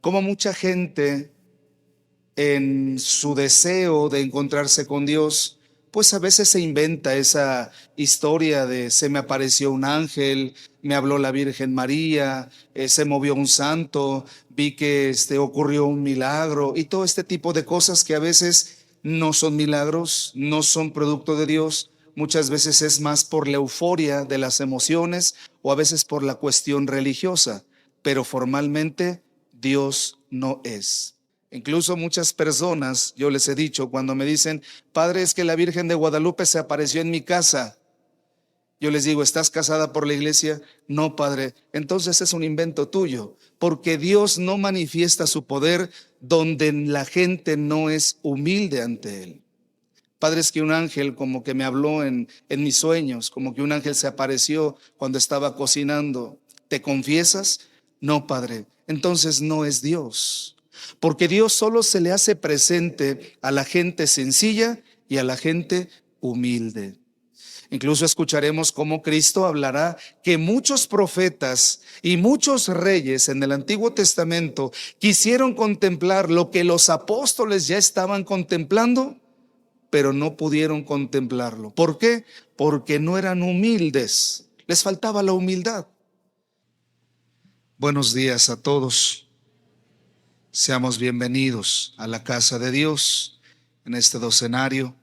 Como mucha gente en su deseo de encontrarse con Dios, pues a veces se inventa esa historia de se me apareció un ángel, me habló la Virgen María, se movió un santo, vi que ocurrió un milagro y todo este tipo de cosas que a veces no son milagros, no son producto de Dios. Muchas veces es más por la euforia de las emociones o a veces por la cuestión religiosa, pero formalmente Dios no es. Incluso muchas personas, yo les he dicho, cuando me dicen, padre, es que la Virgen de Guadalupe se apareció en mi casa. Yo les digo, ¿estás casada por la iglesia? No, padre. Entonces es un invento tuyo, porque Dios no manifiesta su poder donde la gente no es humilde ante Él. Padre, es que un ángel como que me habló en mis sueños, como que un ángel se apareció cuando estaba cocinando. ¿Te confiesas? No, padre. Entonces no es Dios. Porque Dios solo se le hace presente a la gente sencilla y a la gente humilde. Incluso escucharemos cómo Cristo hablará que muchos profetas y muchos reyes en el Antiguo Testamento quisieron contemplar lo que los apóstoles ya estaban contemplando, pero no pudieron contemplarlo. ¿Por qué? Porque no eran humildes. Les faltaba la humildad. Buenos días a todos. Seamos bienvenidos a la casa de Dios en este docenario,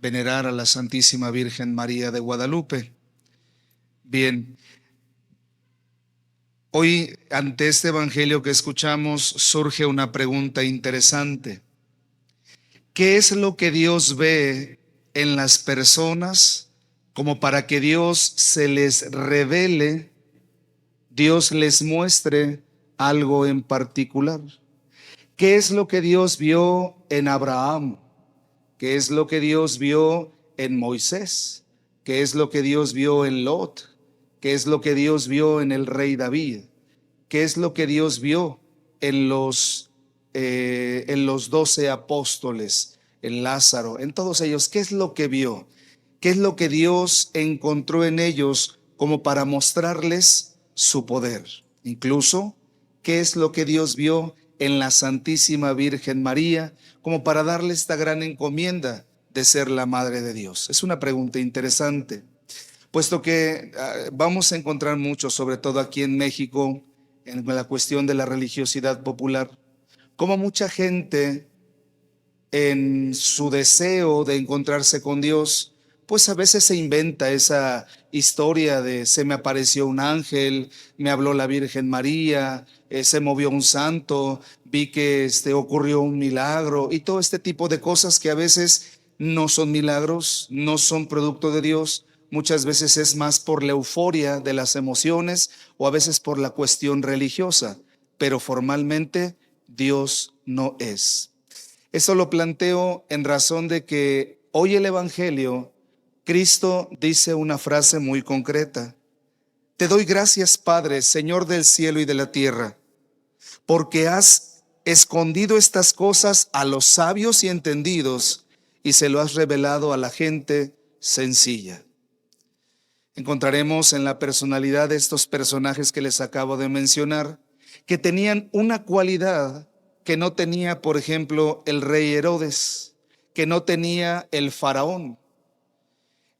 venerar a la Santísima Virgen María de Guadalupe. Bien, hoy ante este evangelio que escuchamos surge una pregunta interesante. ¿Qué es lo que Dios ve en las personas como para que Dios se les revele, Dios les muestre algo en particular? ¿Qué es lo que Dios vio en Abraham? ¿Qué es lo que Dios vio en Moisés? ¿Qué es lo que Dios vio en Lot? ¿Qué es lo que Dios vio en el rey David? ¿Qué es lo que Dios vio en los 12 apóstoles, en Lázaro, en todos ellos? ¿Qué es lo que vio? ¿Qué es lo que Dios encontró en ellos como para mostrarles su poder? Incluso, ¿qué es lo que Dios vio en la Santísima Virgen María como para darle esta gran encomienda de ser la Madre de Dios? Es una pregunta interesante, puesto que vamos a encontrar mucho, sobre todo aquí en México, en la cuestión de la religiosidad popular, como mucha gente en su deseo de encontrarse con Dios, pues a veces se inventa esa historia de se me apareció un ángel, me habló la Virgen María, se movió un santo, vi que ocurrió un milagro y todo este tipo de cosas que a veces no son milagros, no son producto de Dios. Muchas veces es más por la euforia de las emociones o a veces por la cuestión religiosa, pero formalmente Dios no es. Eso lo planteo en razón de que hoy el Evangelio, Cristo dice una frase muy concreta. Te doy gracias, Padre, Señor del cielo y de la tierra, porque has escondido estas cosas a los sabios y entendidos y se lo has revelado a la gente sencilla. Encontraremos en la personalidad de estos personajes que les acabo de mencionar que tenían una cualidad que no tenía, por ejemplo, el rey Herodes, que no tenía el faraón.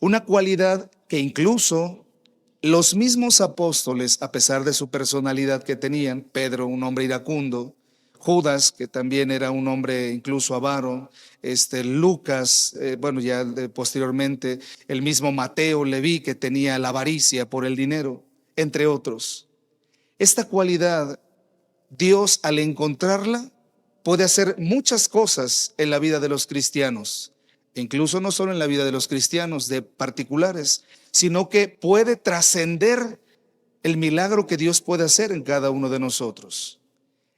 Una cualidad que incluso los mismos apóstoles, a pesar de su personalidad que tenían, Pedro, un hombre iracundo, Judas, que también era un hombre incluso avaro, Lucas, posteriormente, el mismo Mateo, Leví, que tenía la avaricia por el dinero, entre otros. Esta cualidad, Dios al encontrarla, puede hacer muchas cosas en la vida de los cristianos, incluso no solo en la vida de los cristianos de particulares, sino que puede trascender el milagro que Dios puede hacer en cada uno de nosotros.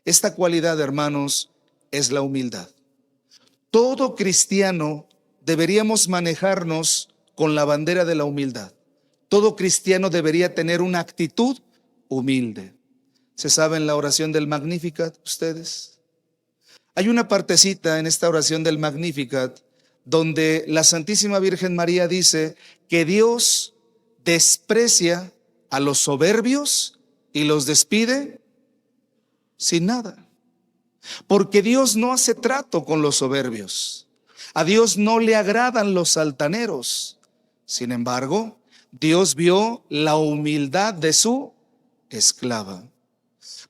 Esta cualidad, hermanos, es la humildad. Todo cristiano deberíamos manejarnos con la bandera de la humildad. Todo cristiano debería tener una actitud humilde. ¿Se saben la oración del Magnificat ustedes? Hay una partecita en esta oración del Magnificat donde la Santísima Virgen María dice que Dios desprecia a los soberbios y los despide sin nada. Porque Dios no hace trato con los soberbios. A Dios no le agradan los altaneros. Sin embargo, Dios vio la humildad de su esclava.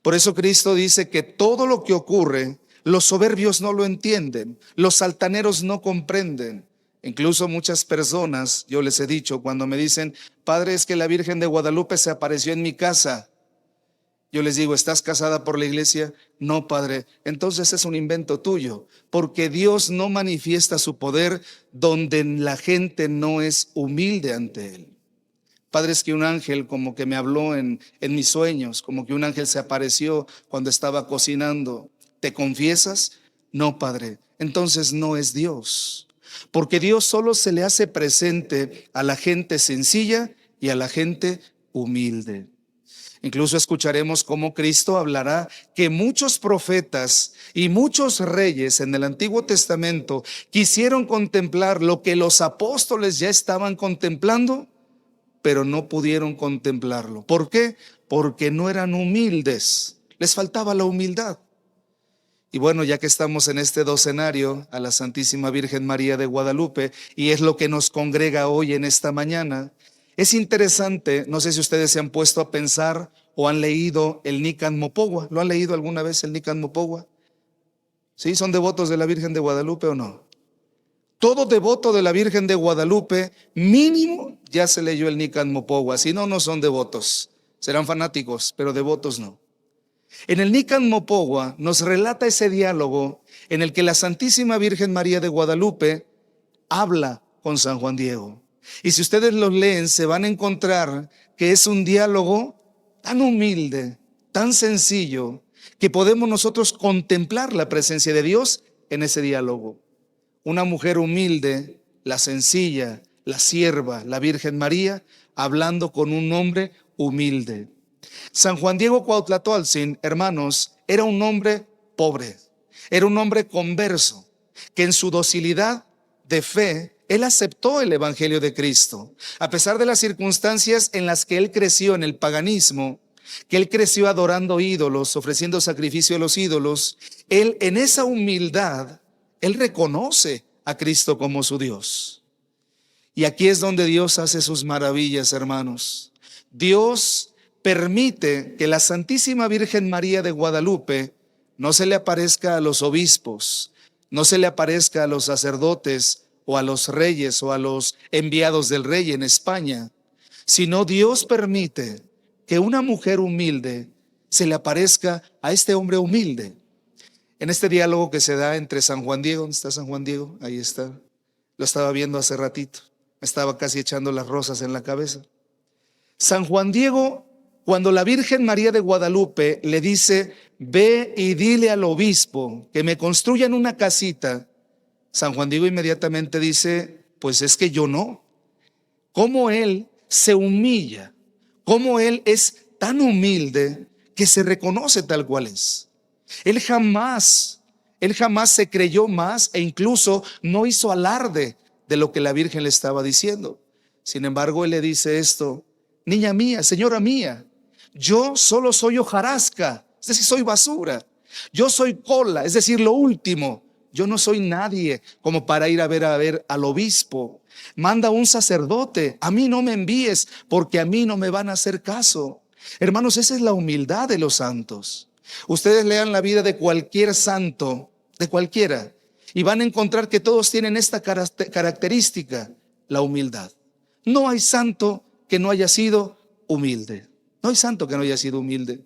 Por eso Cristo dice que todo lo que ocurre, los soberbios no lo entienden, los altaneros no comprenden. Incluso muchas personas, yo les he dicho, cuando me dicen, Padre, es que la Virgen de Guadalupe se apareció en mi casa. Yo les digo, ¿estás casada por la iglesia? No, Padre. Entonces es un invento tuyo, porque Dios no manifiesta su poder donde la gente no es humilde ante Él. Padre, es que un ángel como que me habló en mis sueños, como que un ángel se apareció cuando estaba cocinando. ¿Te confiesas? No, Padre. Entonces no es Dios, porque Dios solo se le hace presente a la gente sencilla y a la gente humilde. Incluso escucharemos cómo Cristo hablará que muchos profetas y muchos reyes en el Antiguo Testamento quisieron contemplar lo que los apóstoles ya estaban contemplando, pero no pudieron contemplarlo. ¿Por qué? Porque no eran humildes, les faltaba la humildad. Y bueno, ya que estamos en este docenario a la Santísima Virgen María de Guadalupe, y es lo que nos congrega hoy en esta mañana, es interesante, no sé si ustedes se han puesto a pensar o han leído el Nican Mopogua. ¿Lo han leído alguna vez el Nican Mopogua? ¿Sí? ¿Son devotos de la Virgen de Guadalupe o no? Todo devoto de la Virgen de Guadalupe, mínimo, ya se leyó el Nican Mopogua. Si no, no son devotos. Serán fanáticos, pero devotos no. En el Nican Mopogua nos relata ese diálogo en el que la Santísima Virgen María de Guadalupe habla con San Juan Diego. Y si ustedes los leen, se van a encontrar que es un diálogo tan humilde, tan sencillo, que podemos nosotros contemplar la presencia de Dios en ese diálogo. Una mujer humilde, la sencilla, la sierva, la Virgen María, hablando con un hombre humilde. San Juan Diego Cuautlatóaltzin, hermanos, era un hombre pobre, era un hombre converso, que en su docilidad de fe, él aceptó el Evangelio de Cristo. A pesar de las circunstancias en las que él creció en el paganismo, que él creció adorando ídolos, ofreciendo sacrificio a los ídolos, él en esa humildad, él reconoce a Cristo como su Dios. Y aquí es donde Dios hace sus maravillas, hermanos. Dios permite que la Santísima Virgen María de Guadalupe no se le aparezca a los obispos, no se le aparezca a los sacerdotes o a los reyes o a los enviados del rey en España, sino Dios permite que una mujer humilde se le aparezca a este hombre humilde. En este diálogo que se da entre San Juan Diego, ¿dónde está San Juan Diego? Ahí está, lo estaba viendo hace ratito, me estaba casi echando las rosas en la cabeza. San Juan Diego, cuando la Virgen María de Guadalupe le dice, ve y dile al obispo que me construyan una casita, San Juan Diego inmediatamente dice, pues es que yo no. Cómo él se humilla, cómo él es tan humilde que se reconoce tal cual es. Él jamás se creyó más e incluso no hizo alarde de lo que la Virgen le estaba diciendo. Sin embargo, él le dice esto, niña mía, señora mía, yo solo soy hojarasca, es decir, soy basura. Yo soy cola, es decir, lo último. Yo no soy nadie como para ir a ver al obispo. Manda un sacerdote, a mí no me envíes porque a mí no me van a hacer caso. Hermanos, esa es la humildad de los santos. Ustedes lean la vida de cualquier santo, de cualquiera, y van a encontrar que todos tienen esta característica, la humildad. No hay santo que no haya sido humilde. No hay santo que no haya sido humilde.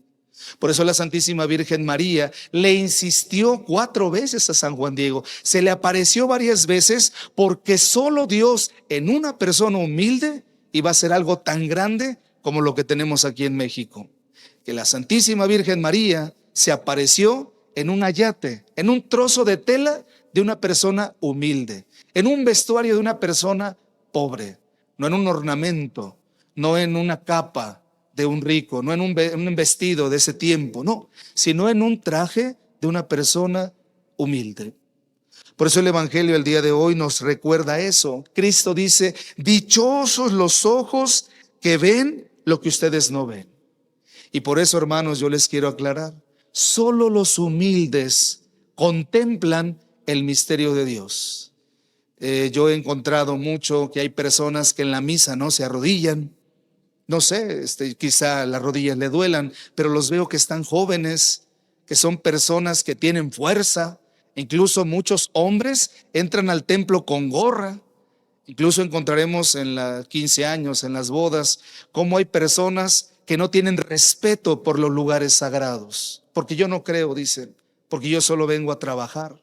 Por eso la Santísima Virgen María le insistió 4 veces a San Juan Diego. Se le apareció varias veces porque solo Dios en una persona humilde iba a hacer algo tan grande como lo que tenemos aquí en México. Que la Santísima Virgen María se apareció en un ayate, en un trozo de tela de una persona humilde, en un vestuario de una persona pobre, no en un ornamento, no en una capa de un rico, no en un vestido de ese tiempo, no, sino en un traje de una persona humilde. Por eso el Evangelio el día de hoy nos recuerda eso. Cristo dice, dichosos los ojos que ven lo que ustedes no ven. Y por eso, hermanos, yo les quiero aclarar, solo los humildes contemplan el misterio de Dios. Yo he encontrado mucho que hay personas que en la misa no se arrodillan. No sé, quizá las rodillas le duelan, pero los veo que están jóvenes, que son personas que tienen fuerza. Incluso muchos hombres entran al templo con gorra. Incluso encontraremos en los 15 años, en las bodas, cómo hay personas que no tienen respeto por los lugares sagrados. Porque yo no creo, dicen, porque yo solo vengo a trabajar.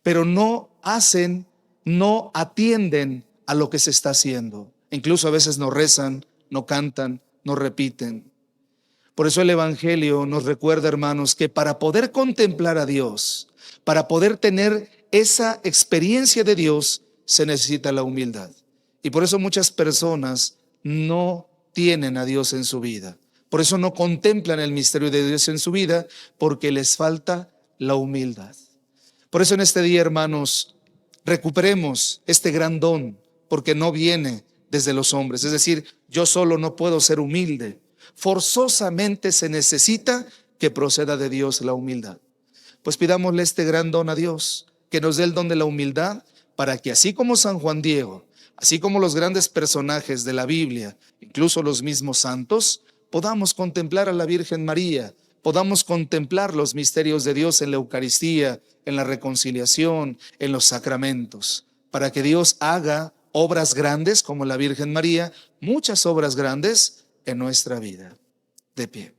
Pero no hacen, no atienden a lo que se está haciendo. Incluso a veces no rezan, no cantan, no repiten. Por eso el Evangelio nos recuerda, hermanos, que para poder contemplar a Dios, para poder tener esa experiencia de Dios, se necesita la humildad. Y por eso muchas personas no tienen a Dios en su vida. Por eso no contemplan el misterio de Dios en su vida, porque les falta la humildad. Por eso en este día, hermanos, recuperemos este gran don, porque no viene desde los hombres. Es decir, yo solo no puedo ser humilde. Forzosamente se necesita que proceda de Dios la humildad. Pues pidámosle este gran don a Dios, que nos dé el don de la humildad, para que así como San Juan Diego, así como los grandes personajes de la Biblia, incluso los mismos santos, podamos contemplar a la Virgen María, podamos contemplar los misterios de Dios en la Eucaristía, en la reconciliación, en los sacramentos, para que Dios haga obras grandes como la Virgen María, muchas obras grandes en nuestra vida. De pie.